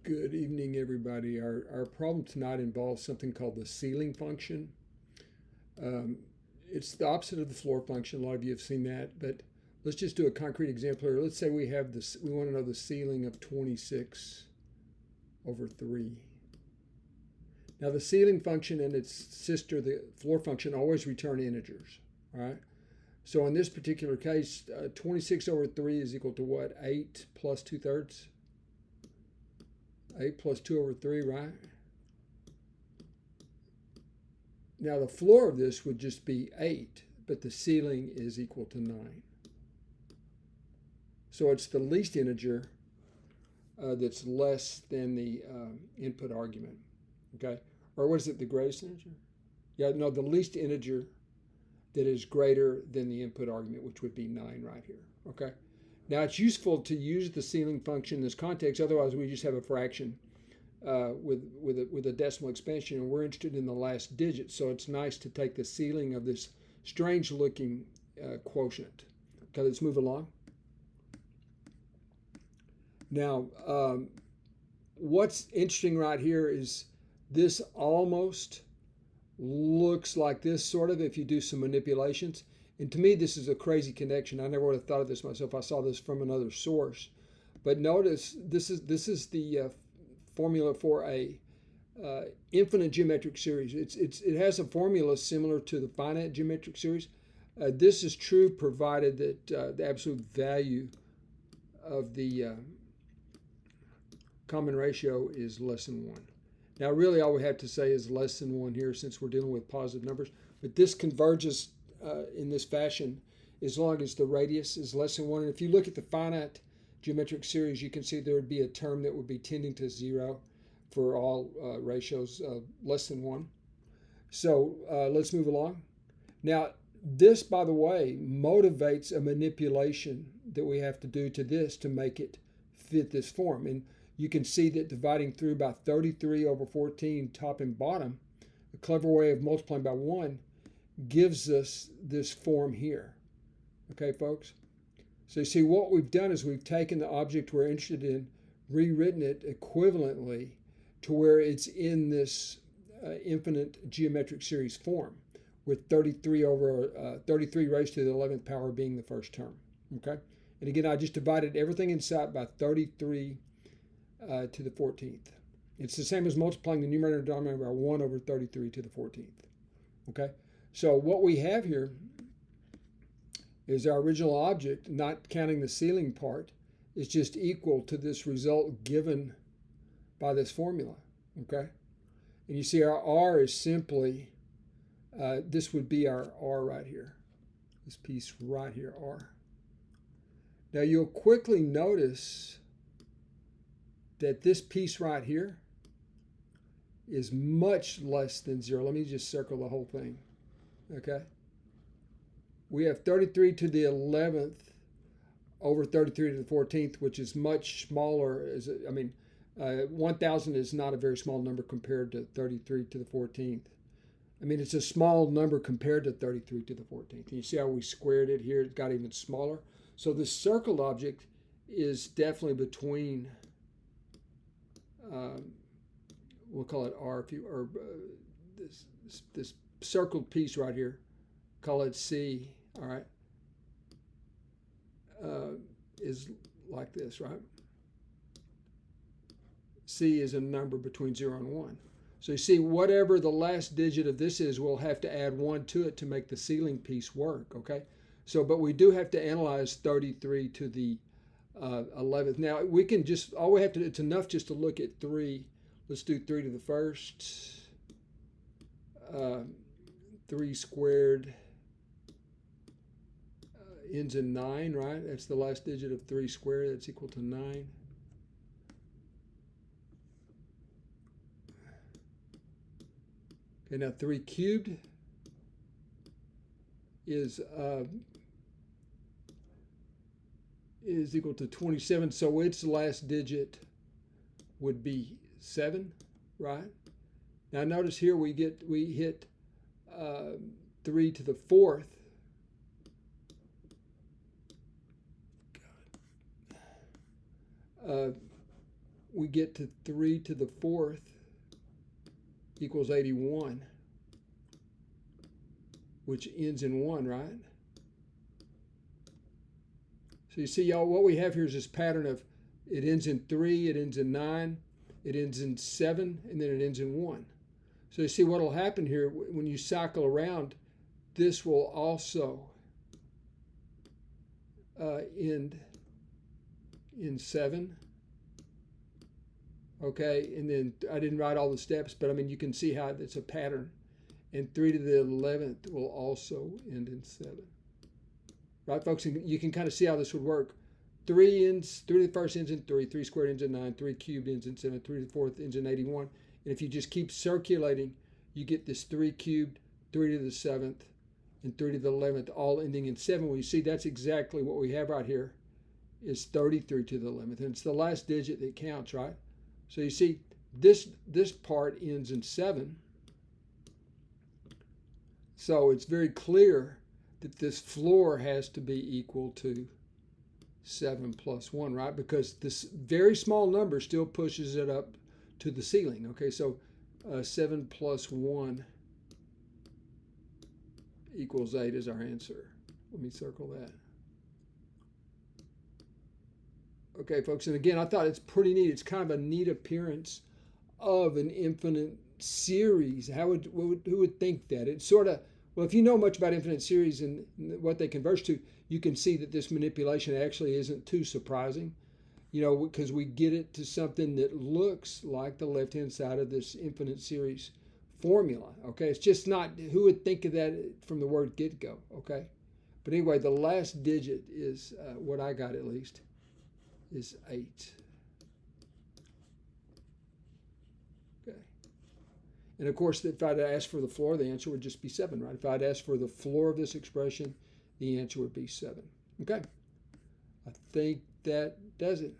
Good evening, everybody. Our problem tonight involves something called the ceiling function. It's the opposite of the floor function. A lot of you have seen that, but let's just do a concrete example here. Let's say we have this. We want to know the ceiling of 26/3. Now, the ceiling function and its sister, the floor function, always return integers. All right. So in this particular case, 26/3 is equal to what? 8 plus 2/3. 8 plus 2/3, right? Now the floor of this would just be 8, but the ceiling is equal to 9. So it's the least integer that's less than the input argument, okay? Or what is it, the greatest integer? Yeah, no, the least integer that is greater than the input argument, which would be 9 right here, okay? Now, it's useful to use the ceiling function in this context. Otherwise, we just have a fraction with a decimal expansion, and we're interested in the last digit. So it's nice to take the ceiling of this strange-looking quotient. Okay, let's move along. Now, what's interesting right here is this almost looks like this, sort of, if you do some manipulations. And to me, this is a crazy connection. I never would have thought of this myself. I saw this from another source. But notice this is the formula for a infinite geometric series. It has a formula similar to the finite geometric series. This is true provided that the absolute value of the common ratio is less than 1. Now, really, all we have to say is less than 1 here, since we're dealing with positive numbers. But this converges in this fashion as long as the radius is less than 1. And if you look at the finite geometric series, you can see there would be a term that would be tending to 0 for all ratios less than 1. So let's move along. Now, this, by the way, motivates a manipulation that we have to do to this to make it fit this form. And you can see that dividing through by 33/14, top and bottom, a clever way of multiplying by 1, gives us this form here. Okay, folks? So you see, what we've done is we've taken the object we're interested in, rewritten it equivalently to where it's in this infinite geometric series form, with 33 raised to the 11th power being the first term. Okay? And again, I just divided everything inside by 33 to the 14th. It's the same as multiplying the numerator and denominator by 1/33 to the 14th. Okay? So what we have here is our original object, not counting the ceiling part, is just equal to this result given by this formula, okay? And you see our R is simply, this would be our R right here, this piece right here, R. Now you'll quickly notice that this piece right here is much less than 0. Let me just circle the whole thing. Okay, we have 33 to the 11th over 33 to the 14th, which is much smaller. 1,000 is not a very small number compared to 33 to the 14th. I mean, it's a small number compared to 33 to the 14th. And you see how we squared it here? It got even smaller. So this circled object is definitely between, we'll call it R, this circled piece right here, call it C, all right, is like this, right? C is a number between 0 and 1. So you see, whatever the last digit of this is, we'll have to add 1 to it to make the ceiling piece work, okay? So, but we do have to analyze 33 to the 11th. Now, we can just, all we have to do, it's enough just to look at 3. Let's do 3 to the first. 3 squared ends in 9, right? That's the last digit of 3 squared. That's equal to 9. Okay, now 3 cubed is equal to 27. So its last digit would be 7, right? Now notice here we hit 3 to the 4th. we get to 3 to the 4th equals 81, which ends in 1, right? So you see, y'all, what we have here is this pattern of it ends in 3, it ends in 9, it ends in 7, and then it ends in 1. So you see what will happen here when you cycle around, this will also end in 7. Okay, and then I didn't write all the steps, but I mean, you can see how it's a pattern. And 3 to the 11th will also end in 7. Right, folks? And you can kind of see how this would work. 3 to the first ends in 3, 3 squared ends in 9, 3 cubed ends in 7, 3 to the 4th ends in 81. And if you just keep circulating, you get this 3 cubed, 3 to the 7th, and 3 to the 11th, all ending in 7. Well, you see, that's exactly what we have right here, is 33 to the 11th. And it's the last digit that counts, right? So you see, this part ends in 7. So it's very clear that this floor has to be equal to 7 plus 1, right? Because this very small number still pushes it up to the ceiling. Okay, so 7 plus 1 equals 8 is our answer. Let me circle that. Okay, folks, and again, I thought it's pretty neat. It's kind of a neat appearance of an infinite series. Who would think that? It's sort of, well, if you know much about infinite series and what they converge to, you can see that this manipulation actually isn't too surprising, you know, because we get it to something that looks like the left-hand side of this infinite series formula. Okay, it's just not, who would think of that from the word get-go, okay? But anyway, the last digit is, what I got at least, is 8. Okay. And of course, if I'd asked for the floor, the answer would just be 7, right? If I'd asked for the floor of this expression, the answer would be 7. Okay. I think that does it.